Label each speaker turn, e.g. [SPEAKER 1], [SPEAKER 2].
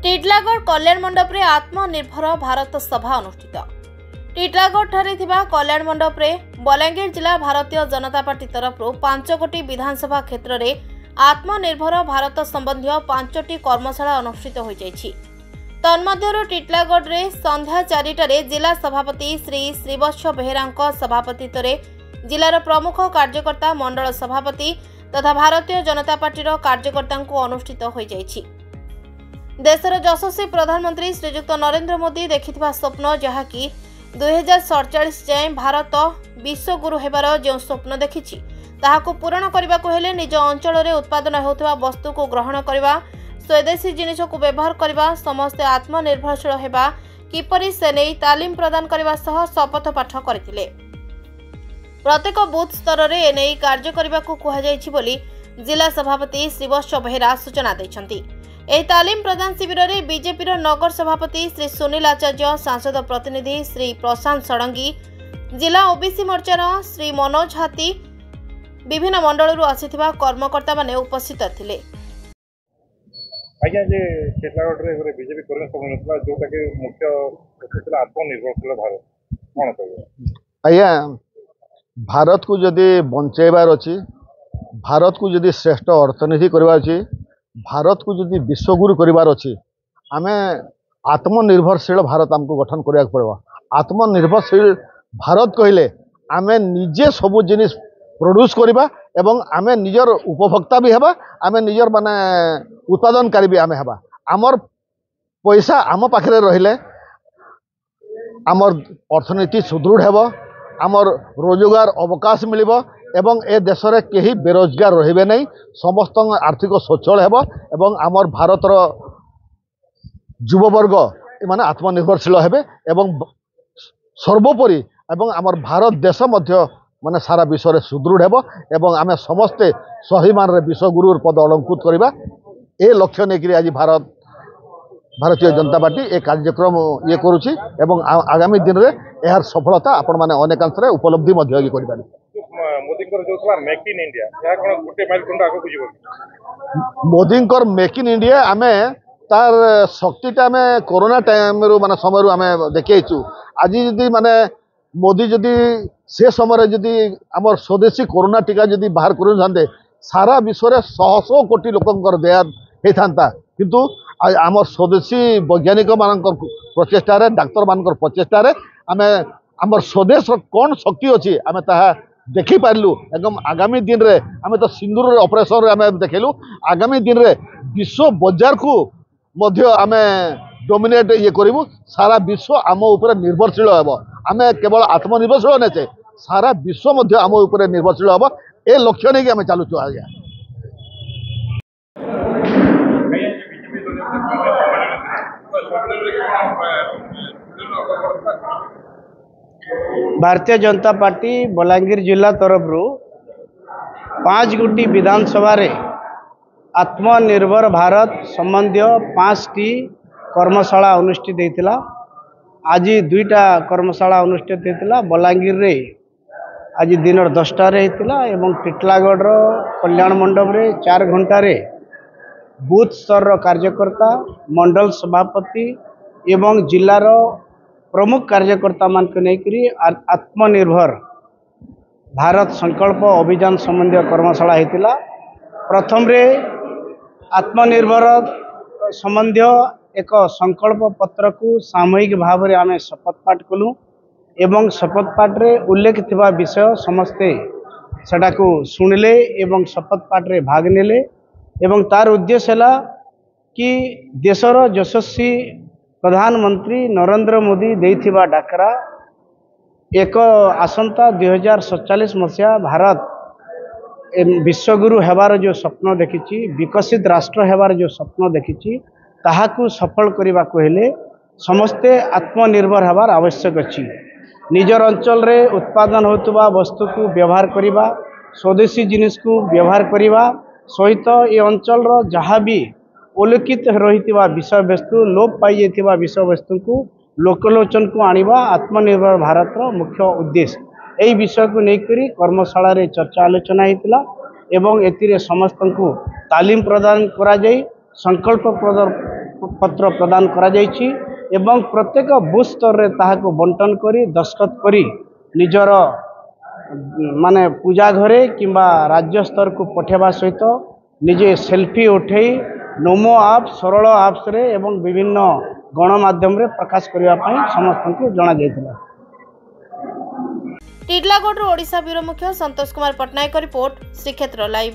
[SPEAKER 1] टिटलागढ़ कल्याण मंडप रे आत्मनिर्भर भारत सभा अनुष्ठित। टिटलागढ़ ठारे थिबा कल्याण मंडप रे बलांगीर जिला भारतीय जनता पार्टी तरफ 5 गोटी विधानसभा क्षेत्र रे आत्मनिर्भर भारत संबंधी 5टी कर्मशाला अनुष्ठित हो जाइछि। तन्मध्यरु टिटलागढ़ रे संध्या 4टारे जिला सभापति श्री श्रीवत्स बेहेरा सभापतित्व रे जिलार प्रमुख कार्यकर्ता मंडल सभापति तथा भारतीय जनता पार्टी कार्यकर्ता अनुष्ठित हो जाइछि। देशर यशस्वी प्रधानमंत्री श्रीजुक्त नरेंद्र मोदी देखिथिबा स्वप्न जहाँकि 2047 जाए भारत विश्वगुरु हेबार जो स्वप्न देखिछि ताहाकु पूरण करबाकु हेले निज अंचल रे उत्पादन हेउथिबा वस्तु को ग्रहण करबा, स्वदेशी जिनिस को व्यवहार करबा, समस्ते आत्मनिर्भरशील हेबा किपरि से नै तालीम प्रदान करबा सह शपथ पाठ करथिले। प्रत्येक बूथ स्तर रे एनै कार्य करबाकु कुहा जाइछि बोली जिला सभापति श्रीवत्स बेहेरा सूचना दैछन्ति। एही तालीम प्रदान शिविर में बीजेपी नगर सभापति श्री सुनील आचार्य, सांसद प्रतिनिधि श्री प्रशांत षडंगी, जिला ओबीसी मोर्चार श्री मनोज हाथी, विभिन्न मंडल आसिथिबा कर्मकर्ता माने उपस्थित थिले।
[SPEAKER 2] आज्ञा जे टिटलागढ़ रे बीजेपी कर्मी सम्मेलन जोटा के मुख्य आत्मनिर्भरशील भारत कोन कहबो?
[SPEAKER 3] आज्ञा भारत को जदि बंचेबार अछि, भारत को जदि श्रेष्ठ अर्थनीति करबार अछि, भारत को जदि विश्वगुरु करिवार अछि, आमे आत्मनिर्भरशील भारत हमको गठन करिया पड़बा। आत्मनिर्भरशील भारत कहले आमे निजे सबु जिनिस प्रोड्यूस करिबा एवं आमे निजर उपभोक्ता भी हेबा, आमे निजर माने उत्पादनकारी भी आमे हेबा। आमर पैसा आम पाखरे रहिले आमर अर्थनीति सुदृढ़ हेबो, आमर रोजगार अवकाश मिलिबो एवं ए देश रे केही बेरोजगार रहिबे नहीं, समस्त आर्थिक सचल हेबो एवं आमर भारतर युववर्ग माने आत्मनिर्भरशील हेबे एवं सर्वोपरि एवं आमर भारत देश मध्य माने सारा विश्व रे सुदृढ़ हेबो एवं आमे समस्ते स्वाभिमान रे विश्वगुरु पद अलंकृत करिबा। ए लक्ष्य नेकरी आज भारतीय जनता पार्टी ए कार्यक्रम ये करुछि एवं आगामी दिन रे एहार सफलता आपण माने अनेकांश रे उपलब्धि मध्य करि पारि।
[SPEAKER 2] मोदी जो मेक इन इंडिया या कोन गोटे माइलस्टोन आगो बुझिबो?
[SPEAKER 3] मोदी मेक इन इंडिया आमे तार शक्तिटा आमे कोरोना टाइम रो माने समय रो आमे देखैछु। आज जदी माने मोदी जदी से समय जदी हमर स्वदेशी कोरोना टीका जदी बाहर करू जानते सारा विश्व रे 100 कोटी लोकंकर दया हेथांता, किंतु आमर स्वदेशी वैज्ञानिक मानकर प्रचेष्टा रे, डाक्टर मानकर प्रचेष्टा रे आमे हमर स्वदेश कोन शक्ति अछि आमे ताहा देखि पारलु एवं आगामी दिन रे आमे तो सिंदूर ऑपरेशन रे आमे देखलु। आगामी दिन रे विश्व बाजार को मध्य आमे डोमिनेट ये करिवु, सारा विश्व आम ऊपर निर्भरशील हेबो। आमे केवल आत्मनिर्भरशील नेचे सारा विश्व मध्य आम ऊपर निर्भरशील हेबो। ए लक्ष्य नै कि आमे चालुछु। आज्ञा
[SPEAKER 4] भारतीय जनता पार्टी बलांगीर जिला तरफ 5 गोटी विधानसभा रे आत्मनिर्भर भारत संबंधी 5टी कर्मशाला अनुष्ठित होता। आज 2टा कर्मशाला अनुष्ठित होता बलांगीर रे आज दिन 10टा रे होता एवं टिटलागढ़ कल्याण मंडप रे 4 घंटा रे बूथ स्तर कार्यकर्ता, मंडल सभापति एवं जिलार प्रमुख कार्यकर्ता मान के नेकरी आत्मनिर्भर भारत संकल्प अभियान संबंधी कर्मशाला होता। प्रथम रे आत्मनिर्भर संबंधी एक संकल्प पत्र को सामूहिक भाव में आमे शपथ पाठ कलु एवं शपथ पाठ रे उल्लेख थिबा विषय समस्ते सेटा को सुनले एवं शपथ पाठ रे भाग नेले एवं तार उद्देश्य है कि देशर यशस्वी प्रधानमंत्री नरेंद्र मोदी देथिबा डाकरा एक आसंता 2047 मसीहा भारत विश्वगुरु हेबार जो स्वप्न देखिछि, विकसित राष्ट्र हेबार जो स्वप्न देखिछि ताहाकु सफल करबा को हेले समस्ते आत्मनिर्भर हेबार आवश्यक अछि। निजर अंचल रे उत्पादन होतबा वस्तु को व्यवहार करिबा, स्वदेशी जिनिस को व्यवहार करिबा सहित ए अंचल रो जहाँ भी उल्लेखित रहितिबा विषय वस्तु लोप पाई जाइतिबा विषय वस्तु को लोकलोचन को आनिबा आत्मनिर्भर भारत रो मुख्य उद्देश्य। एही विषय को लेकर कर्मशाला रे चर्चा आलोचना होता एवं एतिरे समस्त को तालीम प्रदान करा जाई संकल्प पत्र प्रदान करा जायछि एवं प्रत्येक बुथ स्तर रे ताहाको बंटन करी दस्खत करी निजर माने पूजा घरे किंबा राज्य स्तर को पठेबा सहित निजे सेल्फी उठे नमो आप सरल आप्स रे एवं विभिन्न गणमाध्यम रे प्रकाश करिया पई समस्त को जणा जायतिला।
[SPEAKER 1] टिटलागढ़ ओडिशा ब्यूरो मुख्य संतोष कुमार पटनायक रिपोर्ट श्रीक्षेत्र लाइव।